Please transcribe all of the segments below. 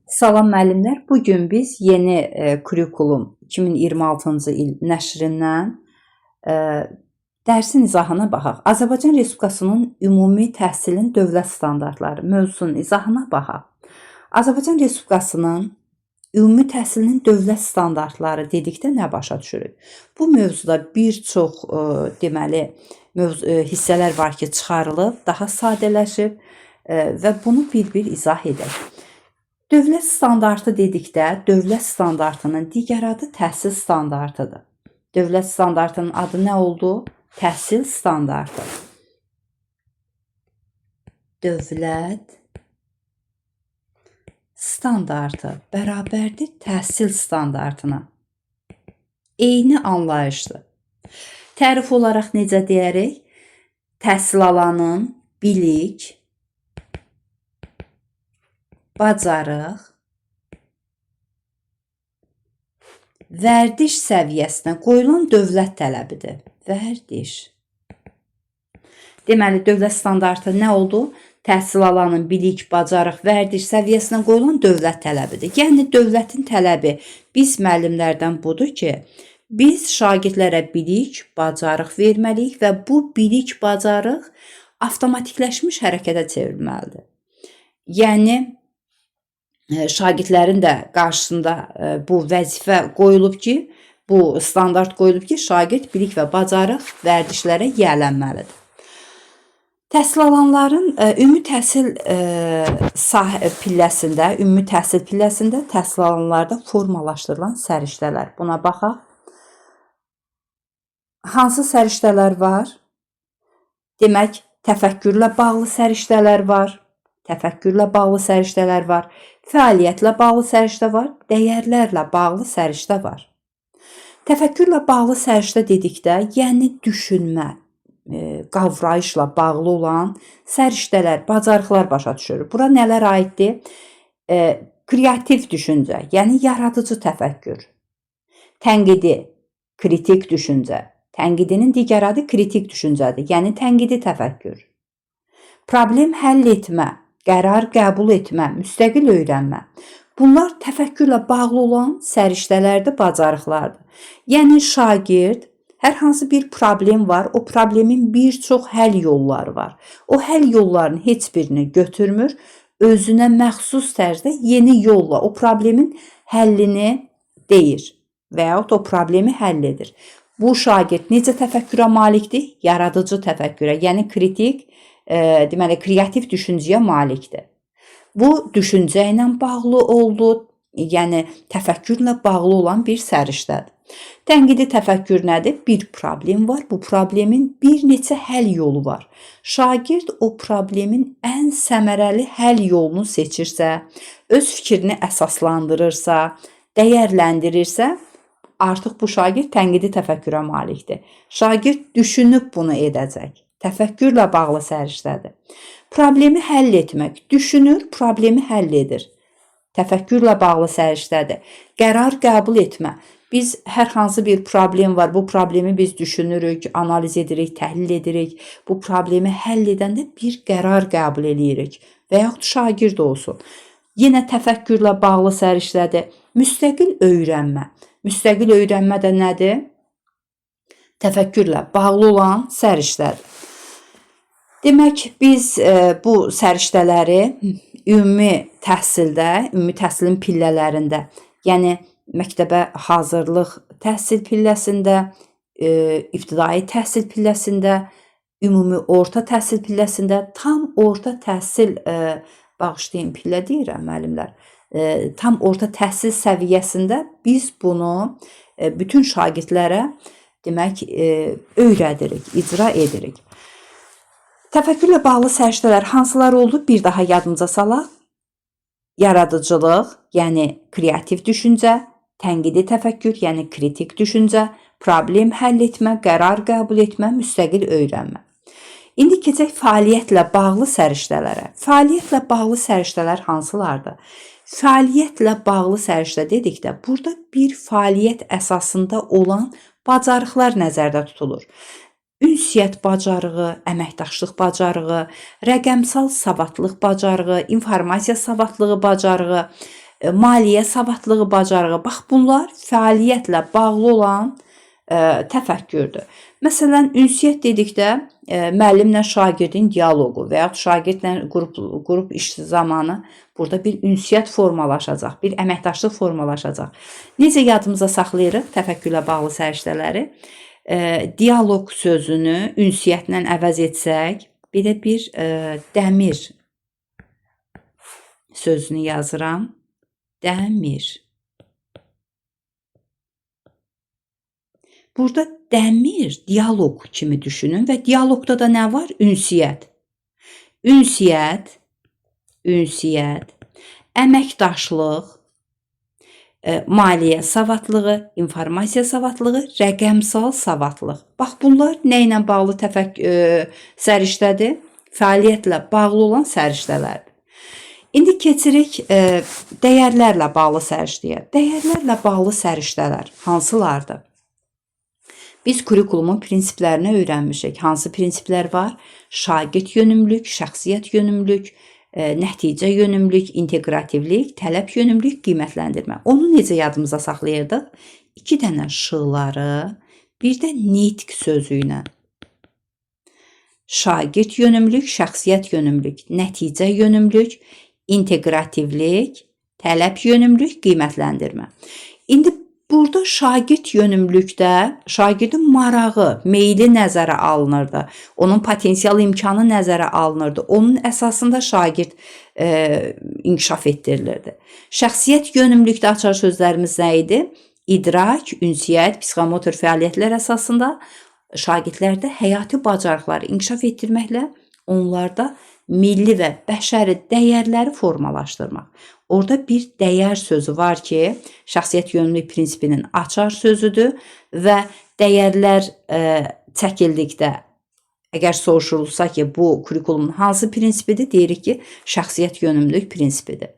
Salam müəllimlər. Bu gün biz yeni kurikulum 2026-cı il nəşrindən dərsin izahına baxaq. Azərbaycan Respublikasının ümumi təhsilin dövlət standartları mövzusunun izahına baxaq. Azərbaycan Respublikasının ümumi təhsilinin dövlət standartları dedikdə nə başa düşürük? Bu mövzuda bir çox deməli hissələr var ki, çıxarılıb, daha sadələşib və bunu bir-bir izah edək. Dövlət standartı dedikdə, dövlət standartının digər adı təhsil standartıdır. Dövlət standartının adı nə oldu? Təhsil standartı. Dövlət standartı bərabərdir təhsil standartına. Eyni anlayışdır. Tərif olaraq necə deyərik? Təhsil alanın bilik, bacarıq, vərdiş səviyyəsinə qoyulan dövlət tələbidir. Vərdiş. Deməli, dövlət standartı nə oldu? Təhsil alanın bilik, bacarıq, vərdiş səviyyəsinə qoyulan dövlət tələbidir. Yəni, dövlətin tələbi biz müəllimlərdən budur ki, biz şagirdlərə bilik, bacarıq verməliyik və bu bilik, bacarıq avtomatikləşmiş hərəkətə çevrilməlidir. Yəni, şagirdlərin də qarşısında bu vəzifə qoyulub ki, bu standart qoyulub ki, şagird bilik və bacarıq vərdişlərə yiyələnməlidir. Təhsil alanların ümumi təhsil pilləsində təhsil alanlarda formalaşdırılan səriştələr. Buna baxaq. Hansı səriştələr var? Demək, təfəkkürlə bağlı səriştələr var. Təfəkkürlə bağlı səriştələr var, fəaliyyətlə bağlı səriştə var, dəyərlərlə bağlı səriştə var. Təfəkkürlə bağlı səriştə dedikdə, yəni düşünmə, qavrayışla bağlı olan səriştələr, bacarıqlar başa düşürük. Bura nələr aiddir? Kreativ düşüncə, yəni yaradıcı təfəkkür. Tənqidi, kritik düşüncə. Tənqidinin digər adı kritik düşüncədir, yəni tənqidi təfəkkür. Problem həll etmə, qərar qəbul etmə, müstəqil öyrənmə. Bunlar təfəkkürlə bağlı olan səriştələrdir, bacarıqlardır. Yəni, şagird hər hansı bir problem var, o problemin bir çox həll yolları var. O həll yollarının heç birini götürmür, özünə məxsus tərzdə yeni yolla o problemin həllini deyir və yaxud o problemi həll edir. Bu şagird necə təfəkkürə malikdir? Yaradıcı təfəkkürə, yəni kritik, deməli, kreativ düşüncəyə malikdir. Bu, düşüncə ilə bağlı oldu, yəni təfəkkürlə bağlı olan bir səriştədir. Tənqidi təfəkkür nədir? Bir problem var, bu problemin bir neçə həll yolu var. Şagird o problemin ən səmərəli həll yolunu seçirsə, öz fikrini əsaslandırırsa, dəyərləndirirsə, artıq bu şagird tənqidi təfəkkürə malikdir. Şagird düşünüb bunu edəcək. Təfəkkürlə bağlı səriştədir. Problemi həll etmək. Düşünür, problemi həll edir. Təfəkkürlə bağlı səriştədir. Qərar qəbul etmə. Biz hər hansı bir problem var, bu problemi biz düşünürük, analiz edirik, təhlil edirik. Bu problemi həll edəndə bir qərar qəbul edirik və yaxud şagird olsun. Yenə təfəkkürlə bağlı səriştədir. Müstəqil öyrənmə. Müstəqil öyrənmə də nədir? Təfəkkürlə bağlı olan səriştədir. Demək, biz bu səriştələri ümumi təhsilin pillələrində, yəni məktəbə hazırlıq təhsil pilləsində, ibtidai təhsil pilləsində, ümumi orta təhsil pilləsində, tam orta təhsil, bağışlayın, pillə deyirəm müəllimlər, tam orta təhsil səviyyəsində biz bunu bütün şagirdlərə demək, öyrədirik, icra edirik. Təfəkkürlə bağlı səriştələr hansılar oldu? Bir daha yadımıza salaq. Yaradıcılıq, yəni kreativ düşüncə, tənqidi təfəkkür, yəni kritik düşüncə, problem həll etmə, qərar qəbul etmə, müstəqil öyrənmə. İndi keçək fəaliyyətlə bağlı səriştələrə. Fəaliyyətlə bağlı səriştələr hansılardır? Fəaliyyətlə bağlı səriştə dedikdə, burada bir fəaliyyət əsasında olan bacarıqlar nəzərdə tutulur. ünsiyyət bacarığı, əməkdaşlıq bacarığı, rəqəmsal savadlıq bacarığı, informasiya savadlığı bacarığı maliyyə savadlığı, bacarığı. Bax, bunlar fəaliyyətlə bağlı olan təfəkkürdür. Məsələn, ünsiyyət dedikdə müəllimlə şagirdin dialoqu və yaxud şagirdlə qrup işi zamanı burada bir ünsiyyət formalaşacaq, bir əməkdaşlıq formalaşacaq. Necə yadımıza saxlayırıq təfəkkürlə bağlı səriştələri? Dialoq sözünü ünsiyyətlə əvəz etsək, belə bir dəmir sözünü yazıram. Dəmir. Burada dəmir dialoq kimi düşünün və dialoqda da nə var? Ünsiyyət. Ünsiyyət, əməkdaşlıq, maliyyə savadlığı, informasiya savadlığı, rəqəmsal savadlıq. Bax, bunlar nə ilə bağlı səriştədir? Fəaliyyətlə bağlı olan səriştələrdir. İndi keçirik dəyərlərlə bağlı səriştəyə. Dəyərlərlə bağlı səriştələr hansılardır? Biz kurikulumun prinsiplərini öyrənmişik. Hansı prinsiplər var? Şagird yönümlülük, şəxsiyyət yönümlülük, nəticə yönümlülük, inteqrativlik, tələb yönümlülük, qiymətləndirmə. Onu necə yadımıza saxlayırdıq? 2 dənə şığları, bir də nitq sözü ilə. Şagird yönümlülük, şəxsiyyət yönümlülük, nəticə yönümlülük, inteqrativlik, tələb yönümlülük, qiymətləndirmə. İndi burada şagird yönümlülükdə şagirdin marağı, meyli nəzərə alınırdı. Onun potensial imkanı nəzərə alınırdı. Onun əsasında şagird inkişaf etdirilirdi. Şəxsiyyət yönümlülükdə açar sözlərimiz nə idi? İdrak, ünsiyyət, psixomotor fəaliyyətlər əsasında şagirdlərdə həyati bacarıqları inkişaf etdirməklə onlarda milli və bəşəri dəyərləri formalaşdırmaq. Orada bir dəyər sözü var ki, şəxsiyyət yönümlülük prinsipinin açar sözüdür və dəyərlər çəkildikdə, əgər soruşulursa ki, bu kurikulumun hansı prinsipidir, deyirik ki, şəxsiyyət yönümlülük prinsipidir.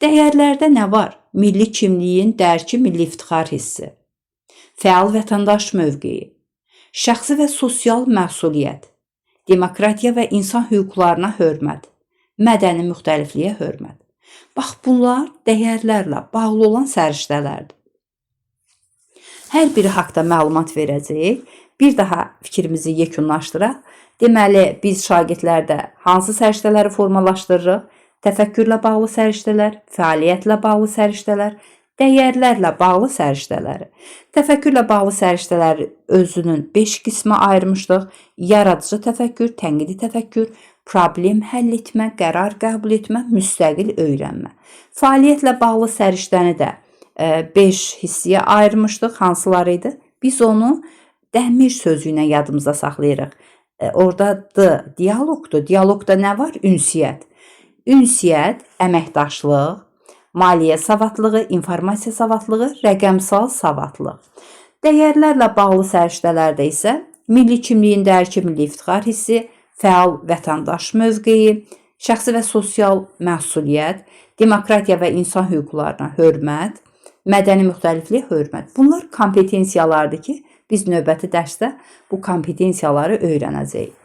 Dəyərlərdə nə var? Milli kimliyin dərki, milli iftixar hissi, fəal vətəndaş mövqeyi, şəxsi və sosial məsuliyyət, demokratiya və insan hüquqlarına hörmət, mədəni müxtəlifliyə hörmət. Bax, bunlar dəyərlərlə bağlı olan səriştələrdir. Hər biri haqda məlumat verəcəyik. Bir daha fikrimizi yekunlaşdıraq. Deməli, biz şagirdlərdə hansı səriştələri formalaşdırırıq? Təfəkkürlə bağlı səriştələr, fəaliyyətlə bağlı səriştələr, dəyərlərlə bağlı səriştələri. Təfəkkürlə bağlı səriştələri özünün 5 qismə ayırmışdıq. Yaradıcı təfəkkür, tənqidi təfəkkür, problem həll etmə, qərar qəbul etmə, müstəqil öyrənmə. Fəaliyyətlə bağlı səriştəni də 5 hissəyə ayırmışdıq. Hansıları idi? Biz onu dəmir sözü ilə yadımıza saxlayırıq. Orada dialoqdur. Dialoqda nə var? Ünsiyyət. Ünsiyyət, əməkdaşlıq, maliyyə savadlığı, informasiya savadlığı, rəqəmsal savadlıq. Dəyərlərlə bağlı səriştələrdə isə milli kimliyin dərki, milli iftixar hissi, fəal vətəndaş mövqeyi, şəxsi və sosial məsuliyyət, demokratiya və insan hüquqlarına hörmət, mədəni müxtəlifliyə hörmət. Bunlar kompetensiyalardır ki, biz növbəti dərsdə bu kompetensiyaları öyrənəcəyik.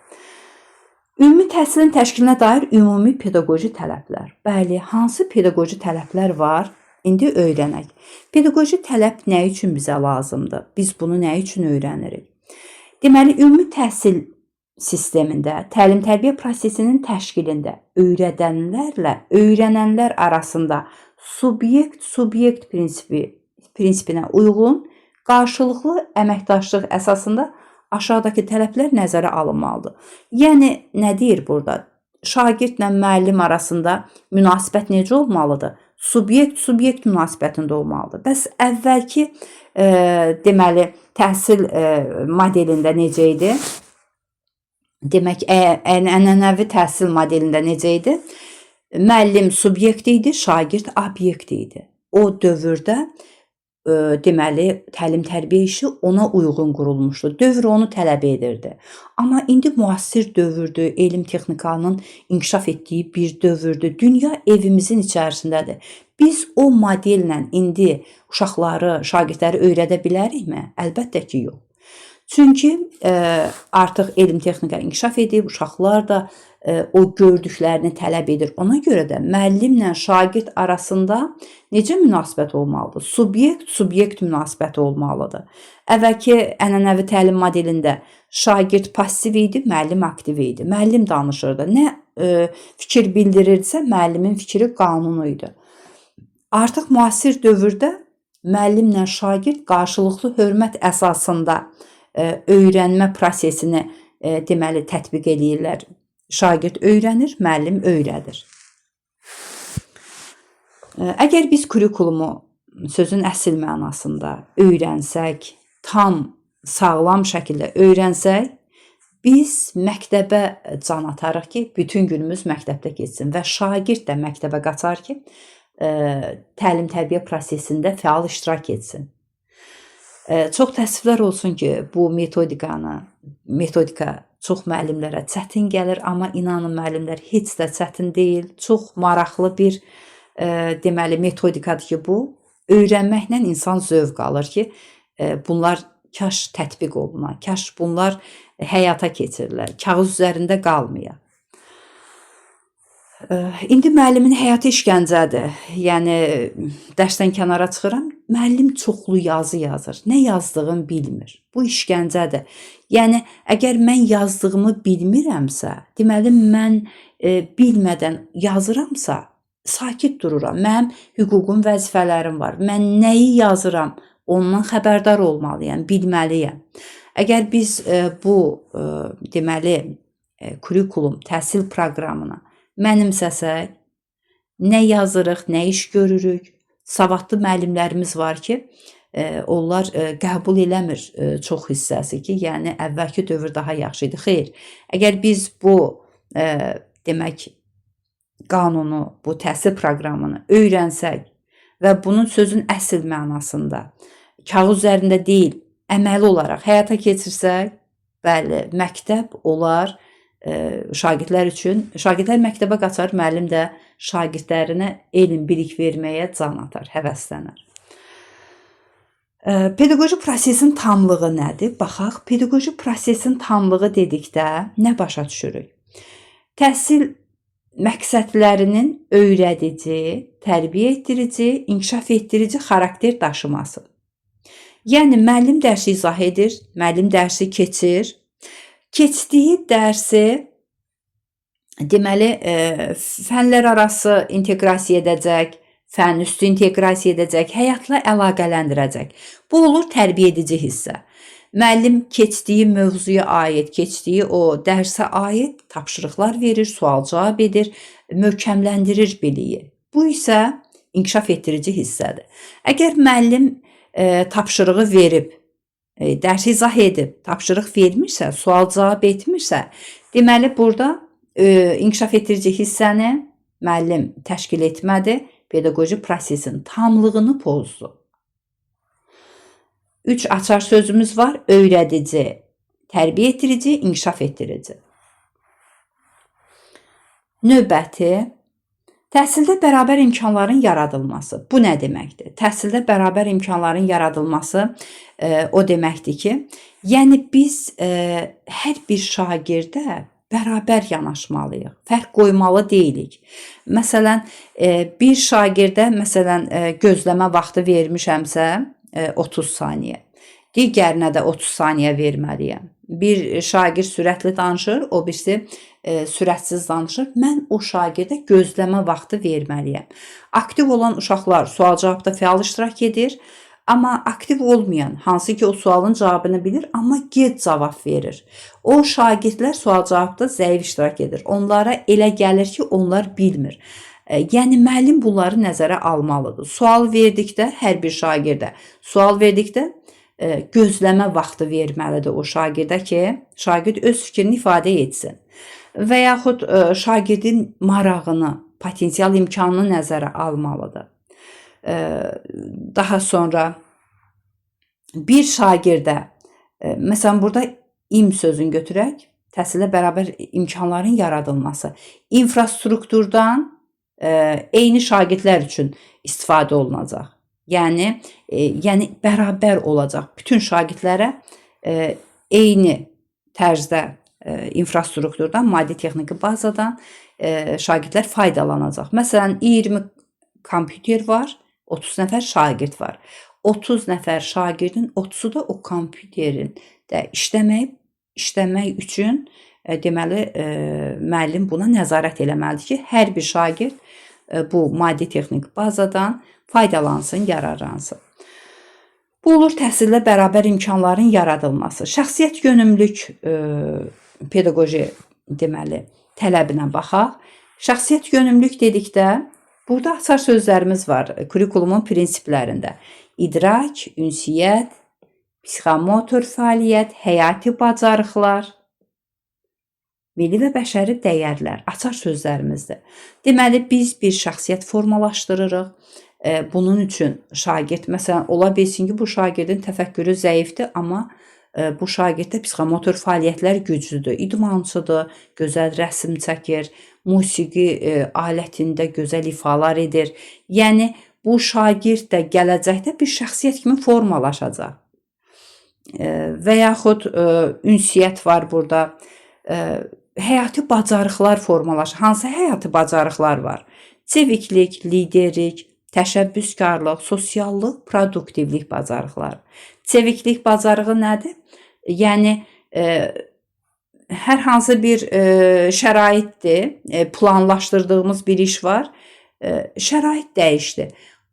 Ümumi təhsilin təşkilinə dair ümumi pedaqoji tələblər. Bəli, hansı pedaqoji tələblər var? İndi öyrənək. Pedaqoji tələb nə üçün bizə lazımdır? Biz bunu nə üçün öyrənirik? Deməli, ümumi təhsil sistemində, təlim-tərbiyə prosesinin təşkilində öyrədənlərlə öyrənənlər arasında subyekt prinsipinə uyğun qarşılıqlı əməkdaşlıq əsasında aşağıdakı tələblər nəzərə alınmalıdır. Yəni, nə deyir burada? Şagirdlə müəllim arasında münasibət necə olmalıdır? Subyekt münasibətində olmalıdır. Bəs əvvəlki deməli, təhsil modelində necə idi? Demək, ənənəvi təhsil modelində necə idi? Müəllim subyekt idi, şagird obyekt idi. O dövrdə deməli, təlim-tərbiyə işi ona uyğun qurulmuşdu. Dövr onu tələb edirdi. Amma indi müasir dövrdür, elm texnikanın inkişaf etdiyi bir dövrdür. Dünya evimizin içərisindədir. Biz o modellə indi uşaqları, şagirdləri öyrədə bilərikmi? Əlbəttə ki, yox. Çünki artıq elm texnika inkişaf edib, uşaqlar da o gördüklərini tələb edir. Ona görə də müəllimlə şagird arasında necə münasibət olmalıdır? Subyekt münasibəti olmalıdır. Əvvəlki ənənəvi təlim modelində şagird passiv idi, müəllim aktiv idi. Müəllim danışırdı. Nə fikir bildirirdisə, müəllimin fikri qanunu idi. Artıq müasir dövrdə müəllimlə şagird qarşılıqlı hörmət əsasında öyrənmə prosesini deməli tətbiq eləyirlər. Şagird öyrənir, müəllim öyrədir. Əgər biz kurikulumu sözün əsl mənasında öyrənsək, tam sağlam şəkildə öyrənsək, biz məktəbə can atarıq ki, bütün günümüz məktəbdə keçsin və şagird də məktəbə qaçar ki, təlim-tərbiyə prosesində fəal iştirak etsin. Çox təəssüflər olsun ki, bu metodika çox müəllimlərə çətin gəlir, amma inanın müəllimlər heç də çətin deyil. Çox maraqlı bir deməli metodikadır ki, bu öyrənməklə insan zövq alır ki, bunlar kaş tətbiq oluna, kaş bunlar həyata keçirilər, kağız üzərində qalmaya. İndi müəllimin həyatı işgəncədir. Yəni dərsdən kənara çıxıram, müəllim çoxlu yazı yazır. Nə yazdığını bilmir. Bu işgəncədir. Yəni əgər mən yazdığımı bilmirəmsə, deməli mən bilmədən yazıramsa, sakit dururam. Mənim hüququm, vəzifələrim var. Mən nəyi yazıram, ondan xəbərdar olmalıyam, bilməliyəm. Əgər biz bu deməli kurikulum, təhsil proqramına mənimsəsək, nə yazırıq, nə iş görürük. Savadlı müəllimlərimiz var ki, onlar qəbul eləmir çox hissəsi ki, yəni əvvəlki dövr daha yaxşı idi. Xeyr, əgər biz bu demək qanunu, bu təhsil proqramını öyrənsək və bunun sözün əsl mənasında kağız üzərində deyil, əməli olaraq həyata keçirsək, bəli, məktəb olar şagirdlər üçün. Şagirdlər məktəbə qaçar, müəllim də şagirdlərinə elm, bilik verməyə can atar, həvəslənər. Pedaqoji prosesin tamlığı nədir? Baxaq, pedaqoji prosesin tamlığı dedikdə nə başa düşürük? Təhsil məqsədlərinin öyrədici, tərbiyə etdirici, inkişaf etdirici xarakter daşıması. Yəni müəllim dərsi izah edir, müəllim dərsi keçir. Keçdiyi dərsi deməli fənlər arası inteqrasiya edəcək, fən üstü inteqrasiya edəcək, həyatla əlaqələndirəcək. Bu olur tərbiyə edici hissə. Müəllim keçdiyi mövzuya aid, keçdiyi o dərsə aid tapşırıqlar verir, sual-cavab edir, möhkəmləndirir biliyi. Bu isə inkişaf etdirici hissədir. Əgər müəllim tapşırığı verib, dərsi izah edib, tapşırıq vermirsə, sual-cavab etmirsə, deməli burada inkişaf etdirici hissəni müəllim təşkil etmədi, pedaqoji prosesin tamlığını pozdu. 3 açar sözümüz var: öyrədici, tərbiyə etdirici, inkişaf etdirici. Növbəti, təhsildə bərabər imkanların yaradılması. Bu nə deməkdir? Təhsildə bərabər imkanların yaradılması o deməkdir ki, yəni biz hər bir şagirdə bərabər yanaşmalıyıq, fərq qoymalı deyilik. Məsələn, bir şagirdə gözləmə vaxtı vermişəmsə 30 saniyə, digərinə də 30 saniyə verməliyəm. Bir şagird sürətli danışır, o birisi sürətsiz danışır. Mən o şagirdə gözləmə vaxtı verməliyəm. Aktiv olan uşaqlar sual-cavabda fəal iştirak edir, amma aktiv olmayan, hansı ki o sualın cavabını bilir, amma gec cavab verir. O şagirdlər sual-cavabda zəif iştirak edir. Onlara elə gəlir ki, onlar bilmir. Yəni müəllim bunları nəzərə almalıdır. Sual verdikdə hər bir şagirdə, sual verdikdə gözləmə vaxtı verməlidir o şagirdə ki, şagird öz fikrini ifadə etsin. Və yaxud şagirdin marağını, potensial imkanını nəzərə almalıdır. Daha sonra bir şagirdə, məsələn burada im sözünü götürək, təhsildə bərabər imkanların yaradılması. İnfrastrukturdan eyni şagirdlər üçün istifadə olunacaq. Yəni bərabər olacaq. Bütün şagirdlərə eyni tərzdə infrastrukturdan, maddi texniki bazadan şagirdlər faydalanacaq. Məsələn, 20 kompüter var, 30 nəfər şagird var. 30 nəfər şagirdin 30-u da o kompüterin də işləmək üçün deməli müəllim buna nəzarət eləməlidir ki, hər bir şagird bu maddi texniki bazadan faydalansın, yararlansın. Bu olur təhsillə bərabər imkanların yaradılması. Şəxsiyyət yönümlülük pedaqoji deməli tələbinə baxaq. Şəxsiyyət yönümlülük dedikdə burada açar sözlərimiz var kurikulumun prinsiplərində. İdrak, ünsiyyət, psixomotor fəaliyyət, həyati bacarıqlar, milli və bəşəri dəyərlər açar sözlərimizdir. Deməli, biz bir şəxsiyyət formalaşdırırıq. Bunun üçün şagird, məsələn, ola bilsin ki, bu şagirdin təfəkkürü zəifdir, amma bu şagirddə psixomotor fəaliyyətlər güclüdür. İdmançıdır, gözəl rəsm çəkir, musiqi alətində gözəl ifalar edir. Yəni, bu şagird də gələcəkdə bir şəxsiyyət kimi formalaşacaq. Və yaxud ünsiyyət var burada. Həyati bacarıqlar formalaşır. Hansı həyati bacarıqlar var? Çeviklik, liderlik, təşəbbüskarlıq, sosiallıq, produktivlik bacarıqları. Çeviklik bacarığı nədir? Yəni, hər hansı bir şəraitdir, planlaşdırdığımız bir iş var, şərait dəyişdi.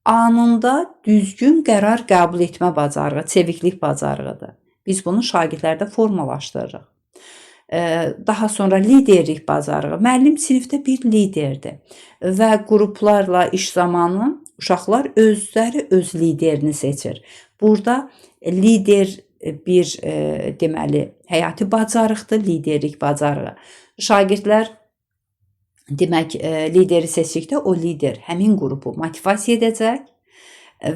Anında düzgün qərar qəbul etmə bacarığı, çeviklik bacarığıdır. Biz bunu şagirdlərdə formalaşdırırıq. Daha sonra liderlik bacarığı. Müəllim sinifdə bir liderdir və qruplarla iş zamanı uşaqlar özləri öz liderini seçir. Burada lider bir deməli həyati bacarıqdır, liderlik bacarığı. Şagirdlər demək lideri seçdikdə o lider həmin qrupu motivasiya edəcək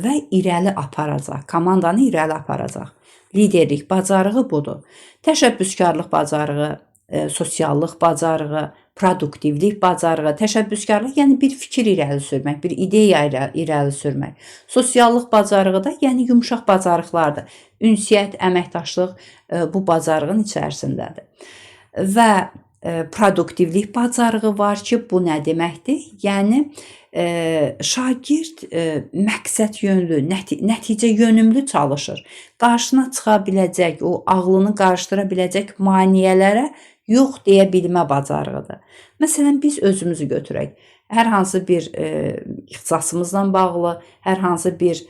və irəli aparacaq, komandanı irəli aparacaq. Liderlik bacarığı budur. Təşəbbüskarlıq bacarığı, sosiallıq bacarığı, produktivlik bacarığı, təşəbbüskarlıq yəni bir fikir irəli sürmək, bir ideya irəli sürmək. Sosiallıq bacarığı da yəni yumşaq bacarıqlardır. Ünsiyyət, əməkdaşlıq bu bacarığın içərisindədir. Və produktivlik bacarığı var ki, bu nə deməkdir? Yəni şagird məqsəd yönlü, nəticə yönümlü çalışır. Qarşına çıxa biləcək, o ağlını qarışdıra biləcək maneələrə yox deyə bilmə bacarığıdır. Məsələn, biz özümüzü götürək. Hər hansı bir ixtisasımızla bağlı, hər hansı bir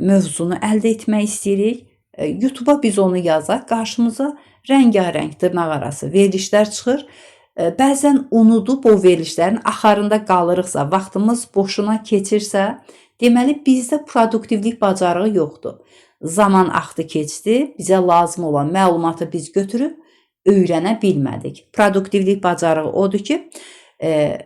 mövzunu əldə etmək istəyirik. YouTube-a biz onu yazaq, qarşımıza rəngarəng dırnaqarası verilişlər çıxır. Bəzən unudub o verilişlərin axarında qalırıqsa, vaxtımız boşuna keçirsə, deməli bizdə produktivlik bacarığı yoxdur. Zaman axdı keçdi, bizə lazım olan məlumatı biz götürüb öyrənə bilmədik. Produktivlik bacarığı odur ki,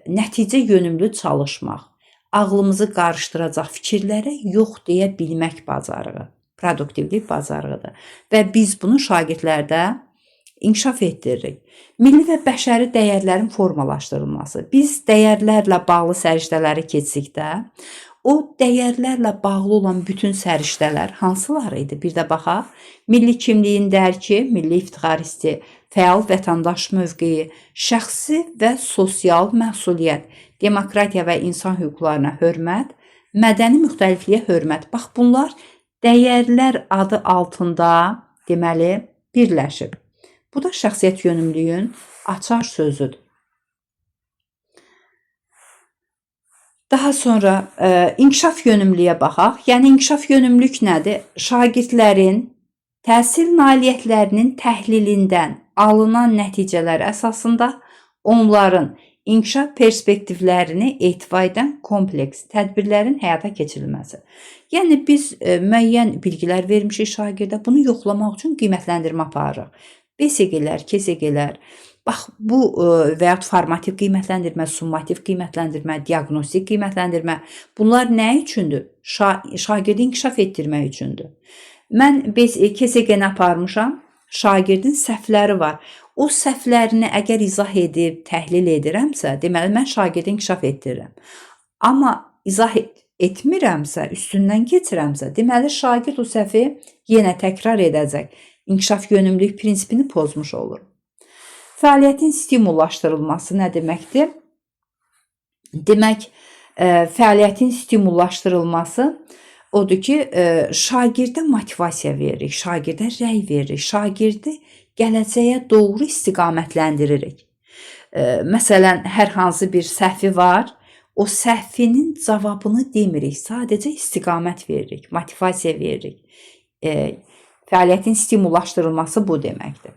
nəticə yönümlü çalışmaq, ağlımızı qarışdıracaq fikirlərə yox deyə bilmək bacarığı. Produktivlik bacarığıdır. Və biz bunu şagirdlərdə inkişaf etdiririk. Milli və bəşəri dəyərlərin formalaşdırılması. Biz dəyərlərlə bağlı səriştələri keçdikdə, o dəyərlərlə bağlı olan bütün səriştələr hansılar idi? Bir də baxaq. Milli kimliyin dərki, milli iftixar hissi, fəal vətəndaş mövqeyi, şəxsi və sosial məsuliyyət, demokratiya və insan hüquqlarına hörmət, mədəni müxtəlifliyə hörmət. Bax, bunlar dəyərlər adı altında deməli birləşib. Bu da şəxsiyyət yönümlülüyün açar sözüdür. Daha sonra inkişaf yönümlülüyə baxaq. Yəni inkişaf yönümlülük nədir? Şagirdlərin təhsil nailiyyətlərinin təhlilindən alınan nəticələr əsasında onların inkişaf perspektivlərini etibar edən kompleks tədbirlərin həyata keçirilməsi. Yəni biz müəyyən bilgilər vermişik şagirdə, bunu yoxlamaq üçün qiymətləndirmə aparırıq. BSG-lər, KSG-lər, bax bu və yaxud formativ qiymətləndirmə, summativ qiymətləndirmə, diaqnostik qiymətləndirmə, bunlar nə üçündür? Şagirdi inkişaf etdirmək üçündür. Mən KSG-ni aparmışam, şagirdin səhvləri var. O səhvlərini əgər izah edib, təhlil edirəmsə, deməli mən şagirdi inkişaf etdirirəm. Amma izah etmirəmsə, üstündən keçirəmsə, deməli şagird o səhvi yenə təkrar edəcək. İnkişaf yönümlülük prinsipini pozmuş olur. Fəaliyyətin stimullaşdırılması nə deməkdir? Demək, fəaliyyətin stimullaşdırılması odur ki, şagirdə motivasiya veririk, şagirdə rəy veririk, şagirdi gələcəyə doğru istiqamətləndiриrik. Məsələn, hər hansı bir səhvi var, o səhvinin cavabını demirik, sadəcə istiqamət veririk, motivasiya veririk. Fəaliyyətin stimullaşdırılması bu deməkdir.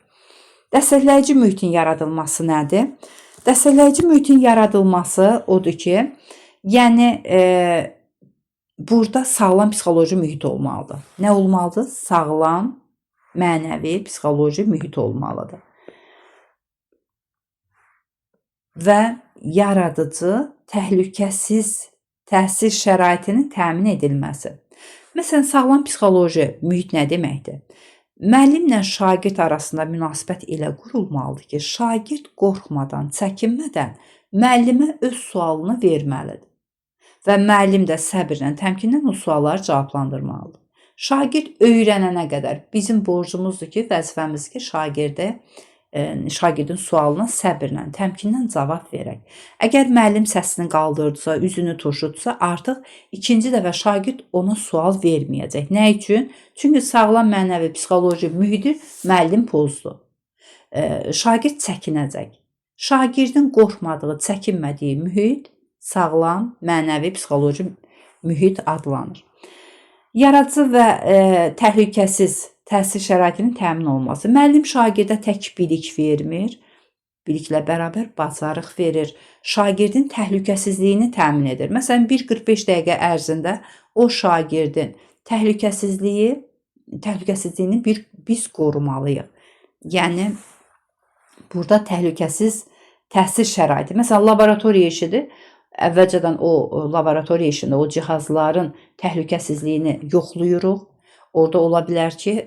Dəstəkləyici mühitin yaradılması nədir? Dəstəkləyici mühitin yaradılması odur ki, yəni burada sağlam psixoloji mühit olmalıdır. Nə olmalıdır? Sağlam, mənəvi, psixoloji mühit olmalıdır. Və yaradıcı, təhlükəsiz təhsil şəraitinin təmin edilməsi. Məsələn, sağlam psixoloji mühit nə deməkdir? Müəllimlə şagird arasında münasibət elə qurulmalıdır ki, şagird qorxmadan, çəkinmədən müəllimə öz sualını verməlidir. Və müəllim də səbirlə, təmkinlə o sualları cavablandırmalıdır. Şagird öyrənənə qədər bizim borcumuzdur ki, vəzifəmiz ki, şagirdin sualına səbirlə, təmkinlə cavab verək. Əgər müəllim səsini qaldırdısa, üzünü turşutsa, artıq ikinci dəfə şagird ona sual verməyəcək. Nə üçün? Çünki sağlam mənəvi psixoloji mühiti müəllim pozdu. Şagird çəkinəcək. Şagirdin qorxmadığı, çəkinmədiyi mühit sağlam mənəvi psixoloji mühit adlanır. Yaradıcı və təhlükəsiz təhsil şəraitinin təmin olunması. Müəllim şagirdə tək bilik vermir, biliklə bərabər bacarıq verir. Şagirdin təhlükəsizliyini təmin edir. Məsələn, 1-45 dəqiqə ərzində o şagirdin təhlükəsizliyini biz qorumalıyıq. Yəni, burada təhlükəsiz təhsil şəraiti. Məsələn, laboratoriya işidir. Əvvəlcədən o laboratoriya işində o cihazların təhlükəsizliyini yoxlayırıq. Orada ola bilər ki,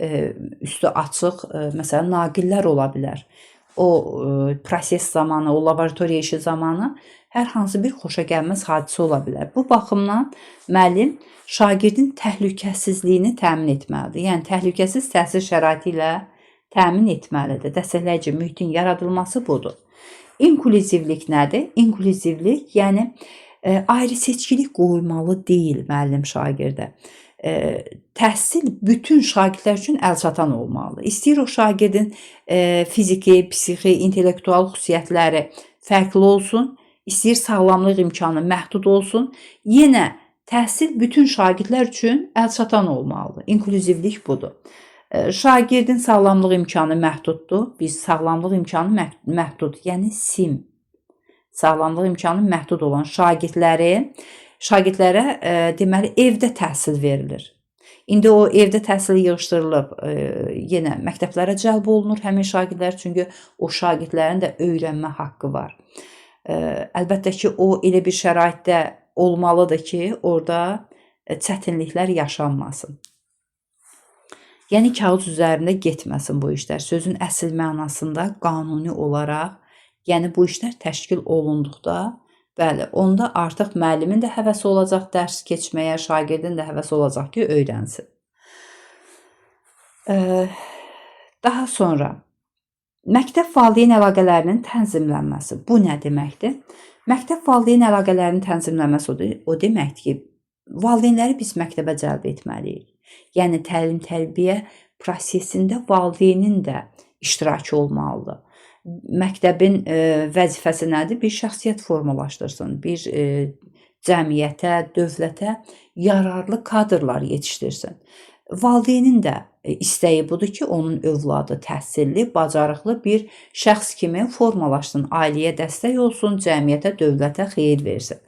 üstü açıq, məsələn, naqillər ola bilər. O proses zamanı, o laboratoriya işi zamanı hər hansı bir xoşagəlməz hadisə ola bilər. Bu baxımdan müəllim şagirdin təhlükəsizliyini təmin etməlidir. Yəni, təhlükəsiz təhsil şəraiti ilə təmin etməlidir. Dəstəkləyici mühitin yaradılması budur. İnklüzivlik nədir? İnklüzivlik, yəni ayrı seçkilik qoyulmalı deyil müəllim şagirdə. Təhsil bütün şagirdlər üçün əlçatan olmalıdır. İstəyir o şagirdin fiziki, psixi, intellektual xüsusiyyətləri fərqli olsun, istəyir sağlamlıq imkanı məhdud olsun. Yenə təhsil bütün şagirdlər üçün əlçatan olmalıdır. İnklüzivlik budur. Şagirdin sağlamlıq imkanı məhduddur. Biz sağlamlıq imkanı məhdud, yəni SIM. Sağlamlıq imkanı məhdud olan şagirdlərə deməli evdə təhsil verilir. İndi o evdə təhsil yığışdırılıb, yenə məktəblərə cəlb olunur həmin şagirdlər, çünki o şagirdlərin də öyrənmə haqqı var. Əlbəttə ki, o elə bir şəraitdə olmalıdır ki, orada çətinliklər yaşanmasın. Yəni, kağız üzərində getməsin bu işlər. Sözün əsl mənasında qanuni olaraq, yəni bu işlər təşkil olunduqda, bəli, onda artıq müəllimin də həvəsi olacaq dərs keçməyə, şagirdin də həvəsi olacaq ki, öyrənsin. Daha sonra, məktəb valideyn əlaqələrinin tənzimlənməsi. Bu nə deməkdir? Məktəb valideyn əlaqələrinin tənzimlənməsi o deməkdir ki, valideynləri biz məktəbə cəlb etməliyik. Yəni, təlim-tərbiyə prosesində valideynin də iştirakı olmalıdır. Məktəbin vəzifəsi nədir? Bir şəxsiyyət formalaşdırsın, bir cəmiyyətə, dövlətə yararlı kadrlar yetişdirsin. Valideynin də istəyi budur ki, onun övladı təhsilli, bacarıqlı bir şəxs kimi formalaşsın, ailəyə dəstək olsun, cəmiyyətə, dövlətə xeyir versin.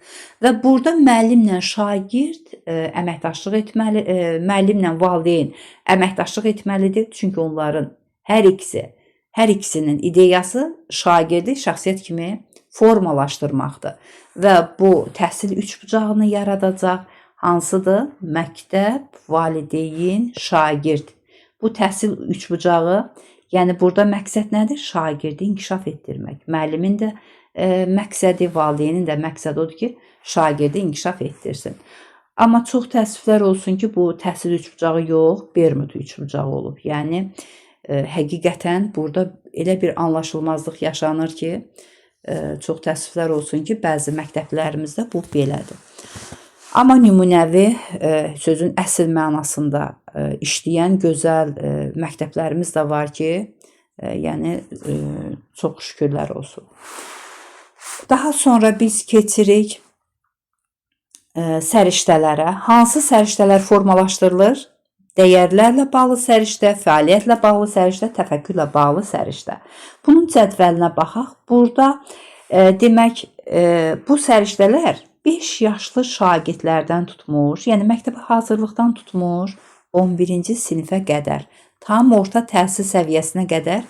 Və burada müəllimlə şagird əməkdaşlıq etməli, müəllimlə valideyn əməkdaşlıq etməlidir. Çünki onların hər ikisinin ideyası şagirdi şəxsiyyət kimi formalaşdırmaqdır. Və bu təhsil üçbucağını yaradacaq. Hansıdır? Məktəb, valideyn, şagird. Bu təhsil üçbucağı, yəni burada məqsəd nədir? Şagirdi inkişaf etdirmək. Müəllimin də məqsədi, valideynin də məqsədi odur ki, şagirdi inkişaf etdirsin. Amma çox təəssüflər olsun ki, bu təhsil üçbucağı yox, Bermud üçbucağı olub. Yəni, həqiqətən burada elə bir anlaşılmazlıq yaşanır ki, çox təəssüflər olsun ki, bəzi məktəblərimizdə bu belədir. Amma nümunəvi sözün əsl mənasında işləyən gözəl məktəblərimiz də var ki, yəni çox şükürlər olsun. Daha sonra biz keçirik səriştələrə. Hansı səriştələr formalaşdırılır? Dəyərlərlə bağlı səriştə, fəaliyyətlə bağlı səriştə, təfəkkürlə bağlı səriştə. Bunun cədvəlinə baxaq. Burada demək bu səriştələr 5 yaşlı şagirdlərdən tutmuş, yəni məktəbə hazırlıqdan tutmuş 11-ci sinifə qədər, tam orta təhsil səviyyəsinə qədər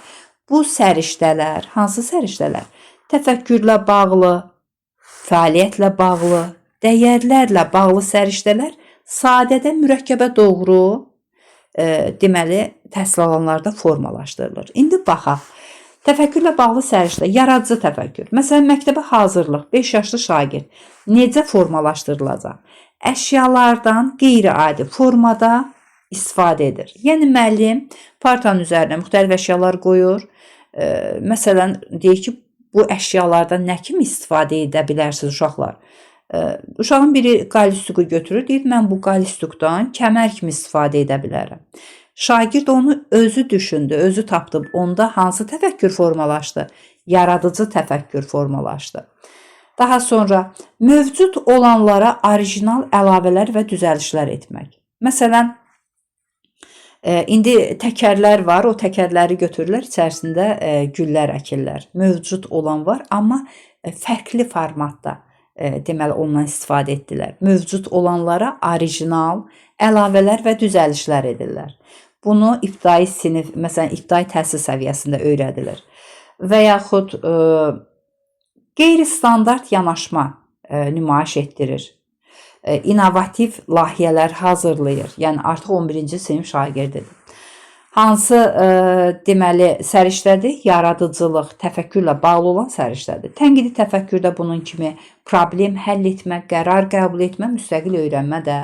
bu səriştələr, hansı səriştələr? Təfəkkürlə bağlı, fəaliyyətlə bağlı, dəyərlərlə bağlı səriştələr sadədə mürəkkəbə doğru deməli təhsil alanlarda formalaşdırılır. İndi baxaq. Təfəkkürlə bağlı səriştə, yaradıcı təfəkkür. Məsələn, məktəbə hazırlıq 5 yaşlı şagird necə formalaşdırılacaq? Əşyalardan qeyri-adi formada istifadə edir. Yəni müəllim partanın üzərinə müxtəlif əşyalar qoyur. Məsələn, deyir ki, bu əşyalardan nə kimi istifadə edə bilərsiniz uşaqlar? Uşağın biri qalistuku götürür, deyir, mən bu qalistukdan kəmər kimi istifadə edə bilərəm. Şagird onu özü düşündü, özü tapdı. Onda hansı təfəkkür formalaşdı? Yaradıcı təfəkkür formalaşdı. Daha sonra mövcud olanlara orijinal əlavələr və düzəlişlər etmək. Məsələn, indi təkərlər var, o təkərləri götürürlər, içərisində güllər əkirlər. Mövcud olan var, amma fərqli formatda deməli ondan istifadə etdilər. Mövcud olanlara orijinal əlavələr və düzəlişlər edirlər. Bunu ibtidai sinif, məsələn, ibtidai təhsil səviyyəsində öyrədilir. Və yaxud qeyri-standart yanaşma nümayiş etdirir. İnovativ layihələr hazırlayır. Yəni artıq 11-ci sinif şagirdidir. Hansı deməli səriştədir? Yaradıcılıq, təfəkkürlə bağlı olan səriştədir. Tənqidi təfəkkürdə bunun kimi problem həll etmə, qərar qəbul etmə, müstəqil öyrənmə də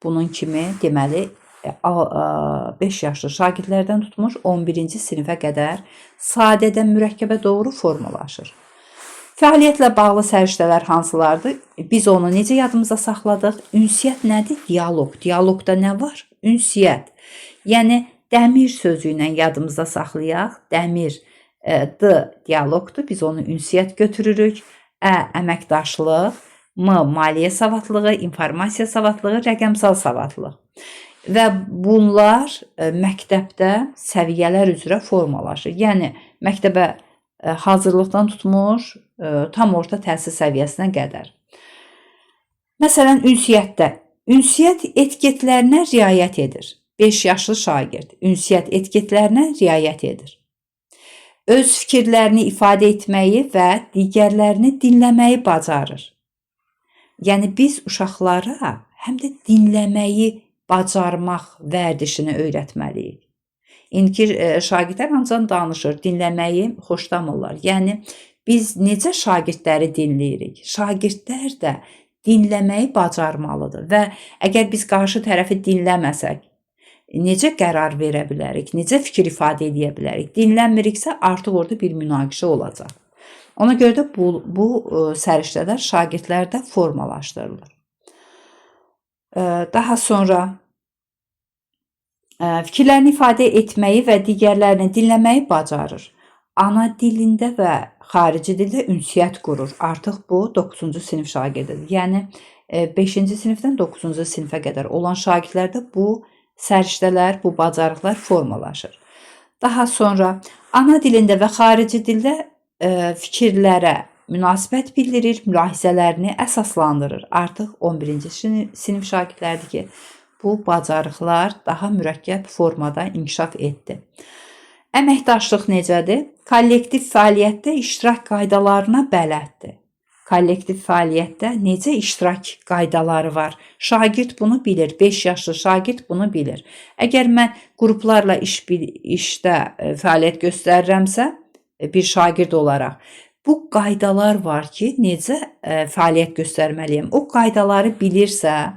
bunun kimi deməli 5 yaşlı şagirdlərdən tutmuş 11-ci sinifə qədər sadədə mürəkkəbə doğru formalaşır. Fəaliyyətlə bağlı səriştələr hansılardır? Biz onu necə yadımıza saxladıq? Ünsiyyət nədir? Dialoq. Dialoqda nə var? Ünsiyyət. Yəni dəmir sözü ilə yadımızda saxlayaq. Dəmir, D dialoqdur. Biz onu ünsiyyət götürürük. Əməkdaşlıq, M maliyyə savadlığı, informasiya savadlığı, rəqəmsal savadlıq. Və bunlar məktəbdə səviyyələr üzrə formalaşır. Yəni məktəbə hazırlıqdan tutmuş tam orta təhsil səviyyəsinə qədər. Məsələn, ünsiyyətdə. Ünsiyyət etiketlərinə riayət edir. 5 yaşlı şagird ünsiyyət etiketlərinə riayət edir. Öz fikirlərini ifadə etməyi və digərlərini dinləməyi bacarır. Yəni biz uşaqlara həm də dinləməyi bacarmaq vərdişini öyrətməliyik. İndiki şagirdlər ancaq danışır, dinləməyi xoşlamırlar. Yəni biz necə şagirdləri dinləyirik? Şagirdlər də dinləməyi bacarmalıdır və əgər biz qarşı tərəfi dinləməsək, necə qərar verə bilərik? Necə fikir ifadə edə bilərik? Dinlənmiriksə artıq orada bir münaqişə olacaq. Ona görə də bu səriştələr şagirdlərdə formalaşdırılır. Daha sonra fikirlərini ifadə etməyi və digərlərini dinləməyi bacarır. Ana dilində və xarici dildə ünsiyyət qurur. Artıq bu 9-cu sinif şagirdidir. Yəni 5-ci sinifdən 9-cu sinifə qədər olan şagirdlərdə bu səriştələr, bu bacarıqlar formalaşır. Daha sonra ana dilində və xarici dildə fikirlərə münasibət bildirir, mülahizələrini əsaslandırır. Artıq 11-ci sinif şagirdlərdir ki, bu bacarıqlar daha mürəkkəb formada inkişaf etdi. Əməkdaşlıq necədir? Kollektiv fəaliyyətdə iştirak qaydalarına bələddir. Kollektiv fəaliyyətdə necə iştirak qaydaları var? Şagird bunu bilir, 5 yaşlı şagird bunu bilir. Əgər mən qruplarla işdə fəaliyyət göstərirəmsə, bir şagird olaraq, bu qaydalar var ki, necə fəaliyyət göstərməliyəm? O qaydaları bilirsə,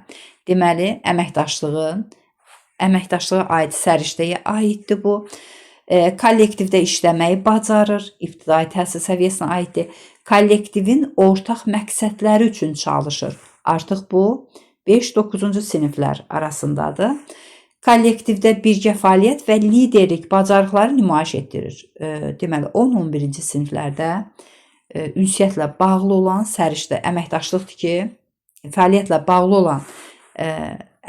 deməli əməkdaşlığa aid səriştəyə aiddir bu. kollektivdə işləməyi bacarır, ibtidai təhsil səviyyəsinə aiddir. Kollektivin ortaq məqsədləri üçün çalışır. Artıq bu 5-9-cu siniflər arasındadır. Kollektivdə birgə fəaliyyət və liderlik bacarıqları nümayiş etdirir. Deməli 10-11-ci siniflərdə ünsiyyətlə bağlı olan səriştə əməkdaşlıqdır ki, fəaliyyətlə bağlı olan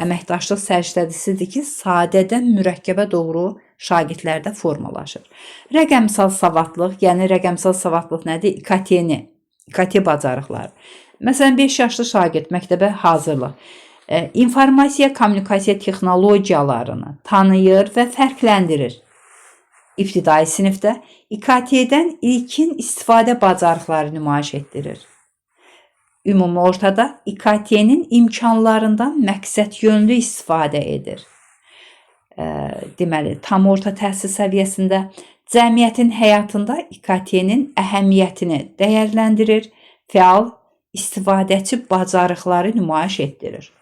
əməkdaşlıq səriştədisidir ki, sadədən mürəkkəbə doğru şagirdlərdə formalaşır. Rəqəmsal savadlıq, yəni rəqəmsal savadlıq nədir? İKT bacarıqları. Məsələn, 5 yaşlı şagird məktəbə hazırlıq. İnformasiya, kommunikasiya texnologiyalarını tanıyır və fərqləndirir. İbtidai sinifdə İKT-dən ilkin istifadə bacarıqları nümayiş etdirir. Ümumi ortada İKT-nin imkanlarından məqsədyönlü istifadə edir. Deməli, tam orta təhsil səviyyəsində cəmiyyətin həyatında İKT-nin əhəmiyyətini dəyərləndirir, fəal istifadəçi bacarıqları nümayiş etdirir.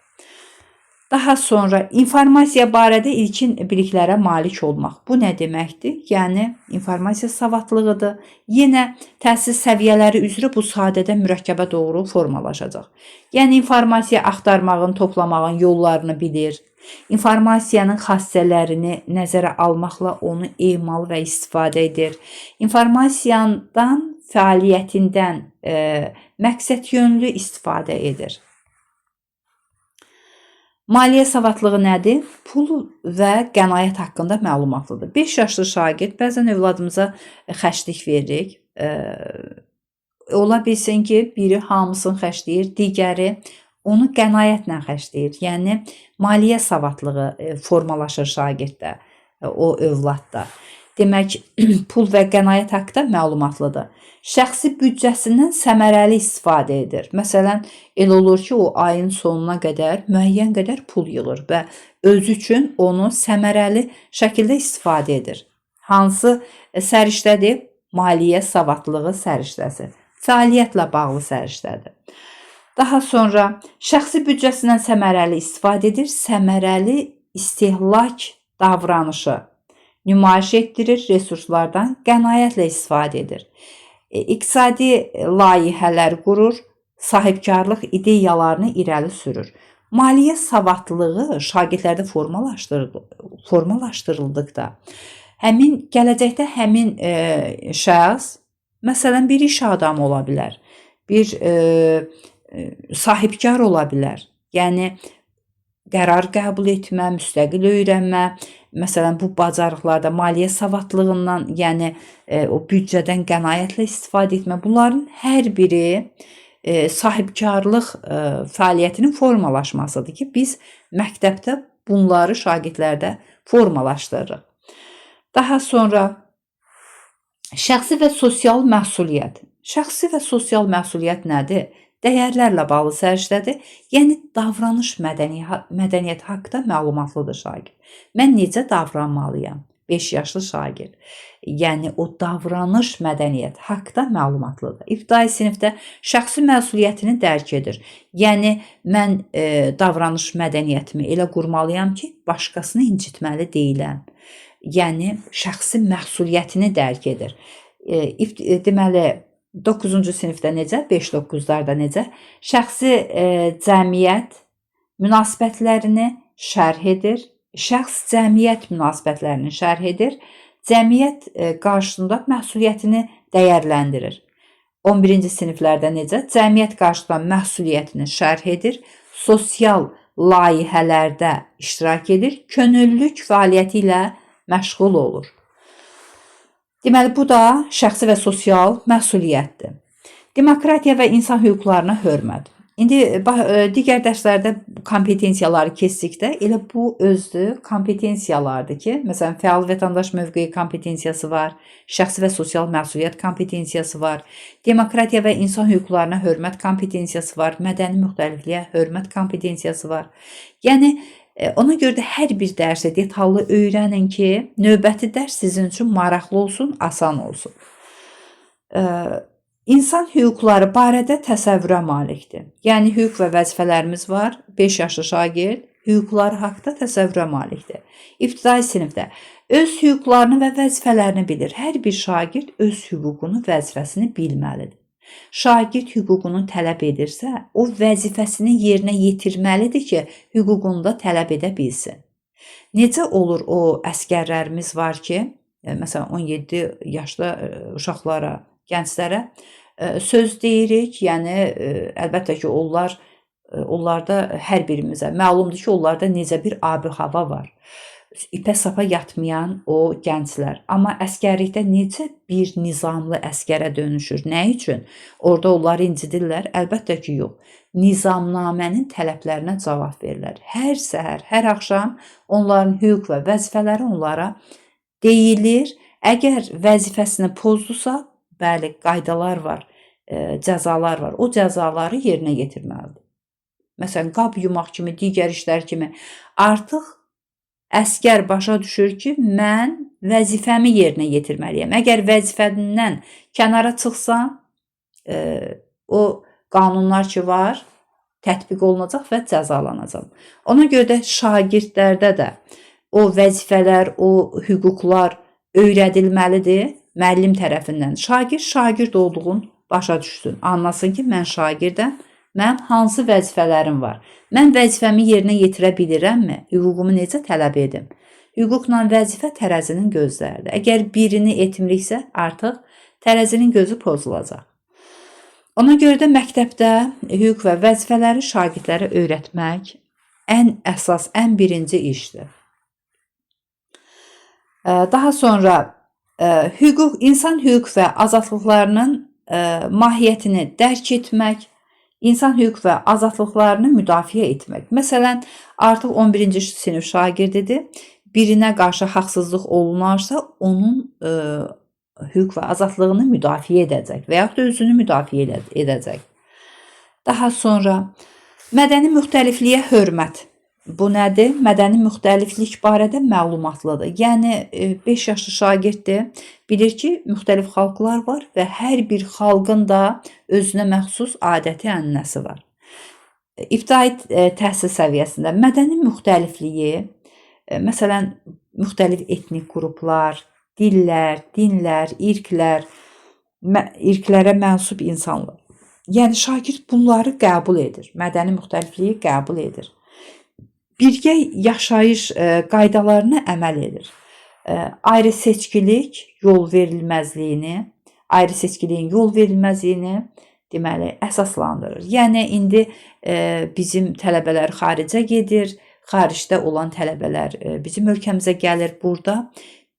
Daha sonra informasiya barədə ilkin biliklərə malik olmaq. Bu nə deməkdir? Yəni, informasiya savadlığıdır. Yenə təhsil səviyyələri üzrə bu sadədən mürəkkəbə doğru formalaşacaq. Yəni, informasiya axtarmağın, toplamağın yollarını bilir. İnformasiyanın xassələrini nəzərə almaqla onu emal və istifadə edir. İnformasiyadan, fəaliyyətindən məqsədyönlü istifadə edir. Maliyyə savadlığı nədir? Pul və qənaət haqqında məlumatlıdır. 5 yaşlı şagird bəzən övladımıza xərclik veririk. Ola bilsin ki, biri hamısını xərcləyir, digəri onu qənaətlə xərcləyir. Yəni, maliyyə savadlığı formalaşır şagirddə, o övladda. Demək, pul və qənaət haqqında məlumatlıdır. Şəxsi büdcəsindən səmərəli istifadə edir. Məsələn, elə olur ki, o ayın sonuna qədər müəyyən qədər pul yığır və özü üçün onu səmərəli şəkildə istifadə edir. Hansı səriştədir? Maliyyə savadlığı səriştəsi. Fəaliyyətlə bağlı səriştədir. Daha sonra şəxsi büdcəsindən səmərəli istifadə edir. Səmərəli istehlak davranışı nümayiş etdirir, resurslardan qənaətlə istifadə edir. İqtisadi layihələr qurur, sahibkarlıq ideyalarını irəli sürür. Maliyyə savadlığı şagirdlərdə formalaşdırıldıqda, gələcəkdə həmin şəxs, məsələn, bir iş adamı ola bilər, bir sahibkar ola bilər. Yəni, qərar qəbul etmə, müstəqil öyrənmə, məsələn, bu bacarıqlarda maliyyə savadlığından, yəni o büdcədən qənaətlə istifadə etmə, bunların hər biri sahibkarlıq fəaliyyətinin formalaşmasıdır ki, biz məktəbdə bunları şagirdlərdə formalaşdırırıq. Daha sonra şəxsi və sosial məsuliyyət. Şəxsi və sosial məsuliyyət nədir? Dəyərlərlə bağlı səriştədir. Yəni, davranış mədəniyyəti haqqında məlumatlıdır şagird. Mən necə davranmalıyam? 5 yaşlı şagird. Yəni, o davranış mədəniyyəti haqqında məlumatlıdır. İbtidai sinifdə şəxsi məsuliyyətini dərk edir. Yəni, mən davranış mədəniyyətimi elə qurmalıyam ki, başqasını incitməli deyiləm. Yəni, şəxsi məsuliyyətini dərk edir. Deməli, 9-cu sinifdə necə, 5-9-larda necə? Şəxsi cəmiyyət münasibətlərini şərh edir. Şəxs cəmiyyət münasibətlərini şərh edir. Cəmiyyət qarşısında məsuliyyətini dəyərləndirir. 11-ci siniflərdə necə? Cəmiyyət qarşısında məsuliyyətini şərh edir. Sosial layihələrdə iştirak edir. Könüllülük fəaliyyəti ilə məşğul olur. Deməli, bu da şəxsi və sosial məsuliyyətdir. Demokratiya və insan hüquqlarına hörmət. İndi digər dərslərdə kompetensiyaları keçdikdə elə bu özü kompetensiyalardır ki, məsələn, fəal vətəndaş mövqeyi kompetensiyası var, şəxsi və sosial məsuliyyət kompetensiyası var, demokratiya və insan hüquqlarına hörmət kompetensiyası var, mədəni müxtəlifliyə hörmət kompetensiyası var. Yəni, ona görə də hər bir dərsə detallı öyrənin ki, növbəti dərs sizin üçün maraqlı olsun, asan olsun. İnsan hüquqları barədə təsəvvürə malikdir. Yəni, hüquq və vəzifələrimiz var. 5 yaşlı şagird hüquqları haqqında təsəvvürə malikdir. İbtidai sinifdə öz hüquqlarını və vəzifələrini bilir. Hər bir şagird öz hüququnu, vəzifəsini bilməlidir. Şagird hüququnu tələb edirsə, o vəzifəsini yerinə yetirməlidir ki, hüququnu da tələb edə bilsin. Necə olur o əsgərlərimiz var ki, məsələn 17 yaşlı uşaqlara, gənclərə söz deyirik, yəni əlbəttə ki, onlarda hər birimizə məlumdur ki, onlarda necə bir abi-hava var. İpə sapa yatmayan o gənclər. Amma əsgərlikdə necə bir nizamlı əsgərə dönüşür? Nə üçün? Orada onları incidirlər? Əlbəttə ki, yox. Nizamnamənin tələblərinə cavab verirlər. Hər səhər, hər axşam onların hüquq və vəzifələri onlara deyilir. Əgər vəzifəsini pozdusa, bəli, qaydalar var, cəzalar var. O cəzaları yerinə yetirməlidir. Məsələn, qab yumaq kimi, digər işlər kimi artıq əsgər başa düşür ki, mən vəzifəmi yerinə yetirməliyəm. Əgər vəzifədən kənara çıxsam, o qanunlar ki var, tətbiq olunacaq və cəzalanacaq. Ona görə də şagirdlərdə də o vəzifələr, o hüquqlar öyrədilməlidir müəllim tərəfindən. Şagird olduğunu başa düşsün, anlasın ki, mən şagirdəm, mənim hansı vəzifələrim var? Mən vəzifəmi yerinə yetirə bilirəmmi? Hüququmu necə tələb edim? Hüquqla vəzifə tərəzinin gözləridir. Əgər birini etmiriksə, artıq tərəzinin gözü pozulacaq. Ona görə də məktəbdə hüquq və vəzifələri şagirdlərə öyrətmək ən əsas, ən birinci işdir. Daha sonra insan hüquq və azadlıqlarının mahiyyətini dərk etmək, insan hüquq və azadlıqlarını müdafiə etmək. Məsələn, artıq 11-ci sinif şagirdidir. Birinə qarşı haqsızlıq olunarsa, onun hüquq və azadlığını müdafiə edəcək və yaxud da özünü müdafiə edəcək. Daha sonra mədəni müxtəlifliyə hörmət. Bu nədir? Mədəni müxtəliflik barədə məlumatlıdır. Yəni 5 yaşlı şagirddir, bilir ki, müxtəlif xalqlar var və hər bir xalqın da özünə məxsus adəti, ənənəsi var. İbtidai təhsil səviyyəsində mədəni müxtəlifliyi, məsələn, müxtəlif etnik qruplar, dillər, dinlər, irqlərə mənsub insanlar. Yəni şagird bunları qəbul edir, mədəni müxtəlifliyi qəbul edir. Birgə yaşayış qaydalarına əməl edir. Ayrı seçkilik yol verilməzliyini, deməli, əsaslandırır. Yəni, indi bizim tələbələr xaricə gedir, xaricdə olan tələbələr bizim ölkəmizə gəlir. Burada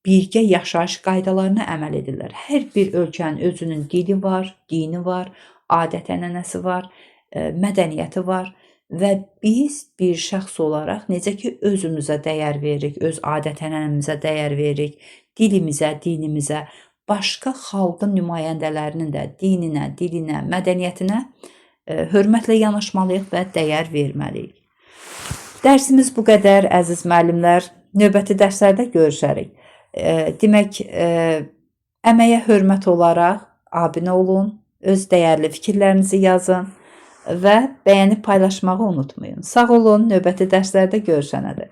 birgə yaşayış qaydalarına əməl edirlər. Hər bir ölkənin özünün dili var, dini var, adət-ənənəsi var, mədəniyyəti var. Və biz bir şəxs olaraq necə ki, özümüzə dəyər veririk, öz adət-ənənəmizə dəyər veririk, dilimizə, dinimizə, başqa xalqın nümayəndələrinin də dininə, dilinə, mədəniyyətinə hörmətlə yanaşmalıyıq və dəyər verməliyik. Dərsimiz bu qədər, əziz müəllimlər. Növbəti dərslərdə görüşərik. Demək, əməyə hörmət olaraq abunə olun, öz dəyərli fikirlərinizi yazın və bəyənib paylaşmağı unutmayın. Sağ olun, növbəti dərslərdə görüşənədək.